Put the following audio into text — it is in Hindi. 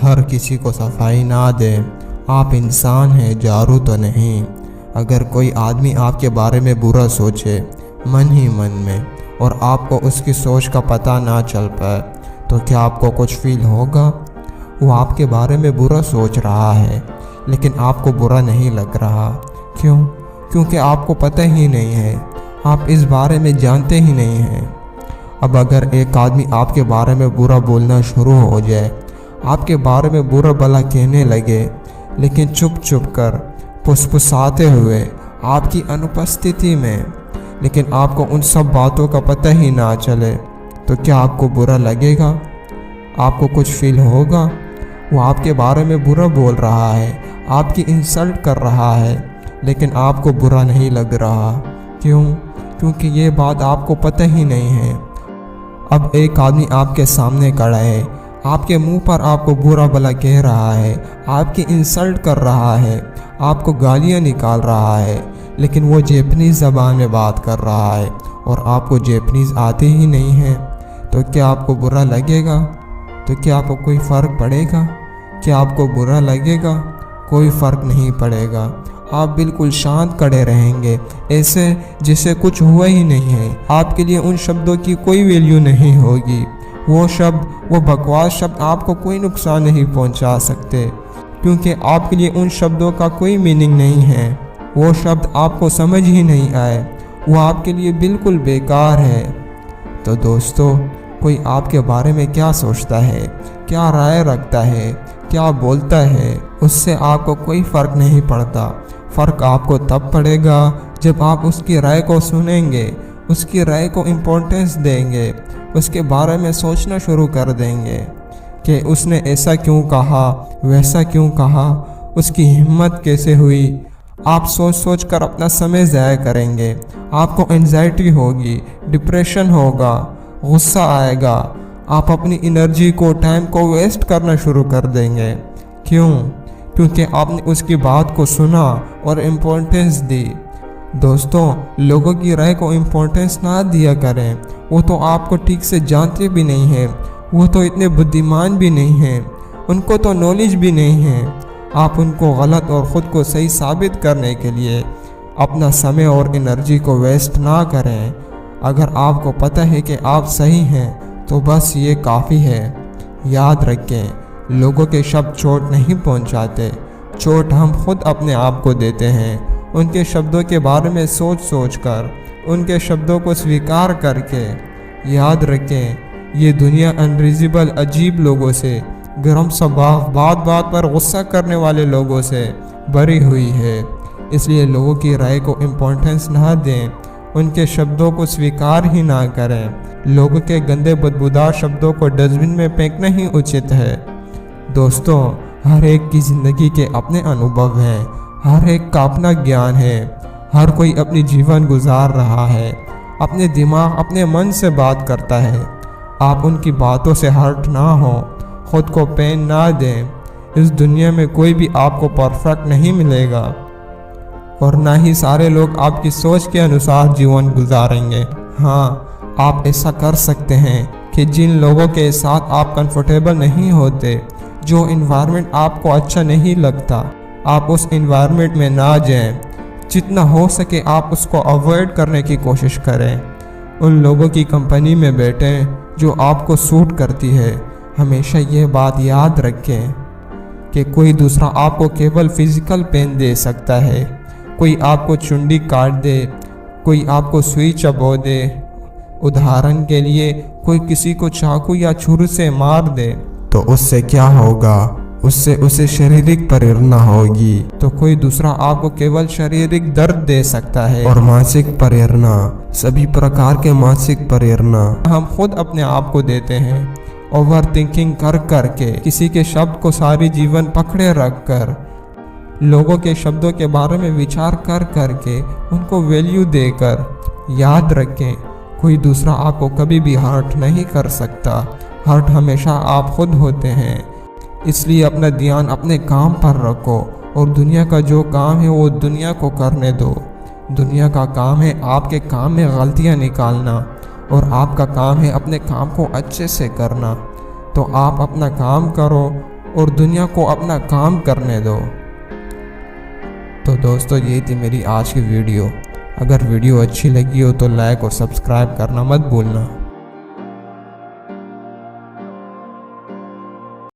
हर किसी को सफाई ना दें। आप इंसान हैं, जारू तो नहीं। अगर कोई आदमी आपके बारे में बुरा सोचे मन ही मन में और आपको उसकी सोच का पता ना चल पाए तो क्या आपको कुछ फील होगा? वो आपके बारे में बुरा सोच रहा है लेकिन आपको बुरा नहीं लग रहा। क्यों? क्योंकि आपको पता ही नहीं है, आप इस बारे में जानते ही नहीं हैं। अब अगर एक आदमी आपके बारे में बुरा बोलना शुरू हो जाए, आपके बारे में बुरा भला कहने लगे लेकिन चुप चुप कर फुसफुसाते हुए आपकी अनुपस्थिति में, लेकिन आपको उन सब बातों का पता ही ना चले, तो क्या आपको बुरा लगेगा? आपको कुछ फील होगा? वो आपके बारे में बुरा बोल रहा है, आपकी इंसल्ट कर रहा है, लेकिन आपको बुरा नहीं लग रहा। क्यों? क्योंकि ये बात आपको पता ही नहीं है। अब एक आदमी आपके सामने खड़ा है, आपके मुंह पर आपको बुरा भला कह रहा है, आपकी इंसल्ट कर रहा है, आपको गालियां निकाल रहा है, लेकिन वो जैपनीज़ ज़बान में बात कर रहा है और आपको जैपनीज़ आती ही नहीं है, तो क्या आपको बुरा लगेगा? तो क्या आपको कोई फ़र्क पड़ेगा? क्या आपको बुरा लगेगा? कोई फ़र्क नहीं पड़ेगा। आप बिल्कुल शांत खड़े रहेंगे, ऐसे जैसे कुछ हुआ ही नहीं है। आपके लिए उन शब्दों की कोई वैल्यू नहीं होगी। वो शब्द, वो बकवास शब्द आपको कोई नुकसान नहीं पहुंचा सकते, क्योंकि आपके लिए उन शब्दों का कोई मीनिंग नहीं है। वो शब्द आपको समझ ही नहीं आए, वो आपके लिए बिल्कुल बेकार है। तो दोस्तों, कोई आपके बारे में क्या सोचता है, क्या राय रखता है, क्या बोलता है, उससे आपको कोई फ़र्क नहीं पड़ता। फ़र्क आपको तब पड़ेगा जब आप उसकी राय को सुनेंगे, उसकी राय को इम्पोर्टेंस देंगे, उसके बारे में सोचना शुरू कर देंगे कि उसने ऐसा क्यों कहा, वैसा क्यों कहा, उसकी हिम्मत कैसे हुई। आप सोच सोच कर अपना समय ज़ाया करेंगे। आपको एंजाइटी होगी, डिप्रेशन होगा, गुस्सा आएगा। आप अपनी एनर्जी को, टाइम को वेस्ट करना शुरू कर देंगे। क्यों? क्योंकि आपने उसकी बात को सुना और इम्पोर्टेंस दी। दोस्तों, लोगों की राय को इम्पोर्टेंस ना दिया करें। वो तो आपको ठीक से जानते भी नहीं हैं, वो तो इतने बुद्धिमान भी नहीं हैं, उनको तो नॉलेज भी नहीं है। आप उनको गलत और ख़ुद को सही साबित करने के लिए अपना समय और एनर्जी को वेस्ट ना करें। अगर आपको पता है कि आप सही हैं तो बस ये काफ़ी है। याद रखें, लोगों के शब्द चोट नहीं पहुंचाते, चोट हम खुद अपने आप को देते हैं। उनके शब्दों के बारे में सोच सोच कर, उनके शब्दों को स्वीकार करके। याद रखें, ये दुनिया अनरीजनेबल अजीब लोगों से, गरम स्वभाव, बात बात पर गुस्सा करने वाले लोगों से भरी हुई है। इसलिए लोगों की राय को इम्पोर्टेंस ना दें, उनके शब्दों को स्वीकार ही ना करें। लोगों के गंदे बदबूदार शब्दों को डस्टबिन में फेंकना ही उचित है। दोस्तों, हर एक की ज़िंदगी के अपने अनुभव हैं, हर एक का अपना ज्ञान है, हर कोई अपनी जीवन गुजार रहा है, अपने दिमाग, अपने मन से बात करता है। आप उनकी बातों से हर्ट ना हो, खुद को पेन ना दें। इस दुनिया में कोई भी आपको परफेक्ट नहीं मिलेगा और ना ही सारे लोग आपकी सोच के अनुसार जीवन गुजारेंगे। हाँ, आप ऐसा कर सकते हैं कि जिन लोगों के साथ आप कंफर्टेबल नहीं होते, जो इन्वायरमेंट आपको अच्छा नहीं लगता, आप उस इन्वायरमेंट में ना जाएं। जितना हो सके आप उसको अवॉइड करने की कोशिश करें। उन लोगों की कंपनी में बैठें जो आपको सूट करती है। हमेशा ये बात याद रखें कि कोई दूसरा आपको केवल फिजिकल पेन दे सकता है, कोई आपको चुंडी काट दे, कोई आपको सुई चबो दे। उदाहरण के लिए, कोई किसी को चाकू या छुरी से मार दे तो उससे क्या होगा? उससे उसे शारीरिक प्रेरणा होगी। तो कोई दूसरा आपको केवल शारीरिक दर्द दे सकता है और मानसिक प्रेरणा, सभी प्रकार के मानसिक प्रेरणा हम खुद अपने आप को देते हैं। ओवर थिंकिंग कर करके, किसी के शब्द को सारी जीवन पकड़े रख कर, लोगों के शब्दों के बारे में विचार कर करके, उनको वैल्यू देकर। याद रखें, कोई दूसरा आपको कभी भी हर्ट नहीं कर सकता। हर्ट हमेशा आप खुद होते हैं। इसलिए अपना ध्यान अपने काम पर रखो और दुनिया का जो काम है वो दुनिया को करने दो। दुनिया का काम है आपके काम में गलतियां निकालना और आपका काम है अपने काम को अच्छे से करना। तो आप अपना काम करो और दुनिया को अपना काम करने दो। तो दोस्तों, ये थी मेरी आज की वीडियो। अगर वीडियो अच्छी लगी हो तो लाइक और सब्सक्राइब करना मत भूलना।